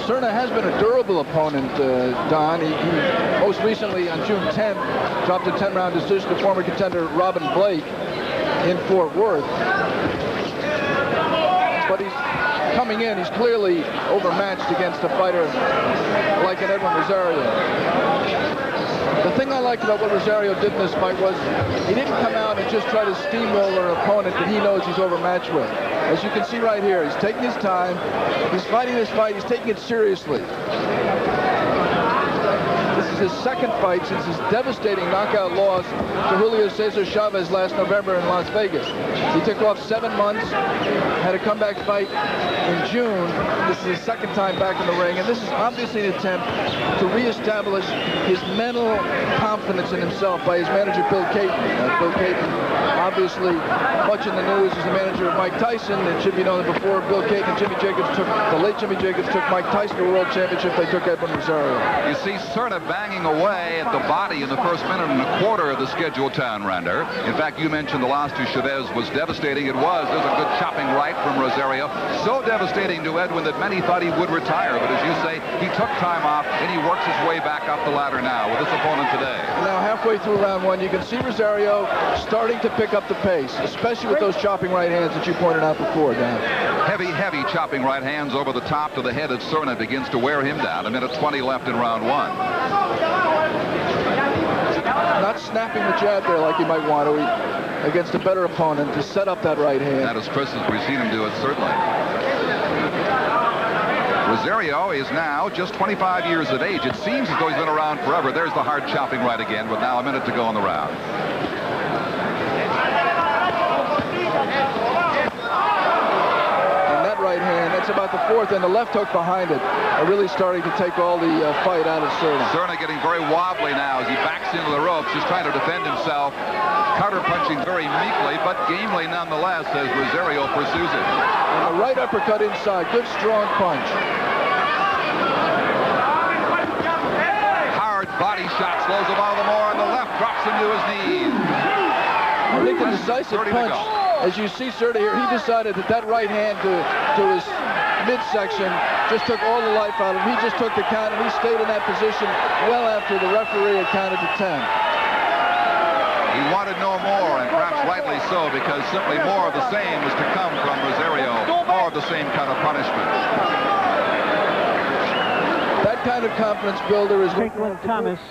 Cerna has been a durable opponent, Don. He most recently on June 10th dropped a 10-round decision to former contender Robin Blake in Fort Worth. But he's coming in. He's clearly overmatched against a fighter like an Edwin Rosario. The thing I liked about what Rosario did in this fight was he didn't come out and just try to steamroller an opponent that he knows he's overmatched with. As you can see right here, he's taking his time. He's fighting this fight. He's taking it seriously. This is his second fight since his devastating knockout loss to Julio Cesar Chavez last November in Las Vegas. He took off 7 months, had a comeback fight in June. This is his second time back in the ring, and this is obviously an attempt to reestablish his mental confidence in himself by his manager, Bill Caton. Bill Caton, obviously much in the news as the manager of Mike Tyson. It should be known that before Bill Caton and Jimmy Jacobs took, the late Jimmy Jacobs took Mike Tyson to a world championship, they took Edwin Rosario. You see Cerna banging away at the body in the first minute and a quarter of the scheduled town rounder. In fact, you mentioned the loss to Chavez was devastating. It was. There's a good chopping right from Rosario. So devastating to Edwin that many thought he would retire. But as you say, he took time off and he works his way back up the ladder now with his opponent today. Now halfway through round one, you can see Rosario starting to pick up the pace, especially with those chopping right hands that you pointed out before, Dan. Heavy chopping right hands over the top to the head of Cerna begins to wear him down. 1:20 left in round one. Not snapping the jab there like he might want to against a better opponent to set up that right hand. That is Chris as we've seen him do it, certainly. Rosario is now just 25 years of age. It seems as though he's been around forever. There's the hard chopping right again with now a minute to go in the round. Right hand, that's about the fourth, and the left hook behind it are really starting to take all the fight out of Cerna. Cerna getting very wobbly now as he backs into the ropes, just trying to defend himself. Counter punching very meekly, but gamely nonetheless as Rosario pursues it. And the right uppercut inside, good strong punch. Hard body shot, slows him all the more, and the left drops him to his knees. I think the decisive punch, as you see Cerna here, he decided that right hand to his midsection just took all the life out of him. He just took the count, and he stayed in that position well after the referee had counted to 10. He wanted no more, and perhaps rightly so, because simply more of the same was to come from Rosario, more of the same kind of punishment. That kind of confidence builder is Thomas.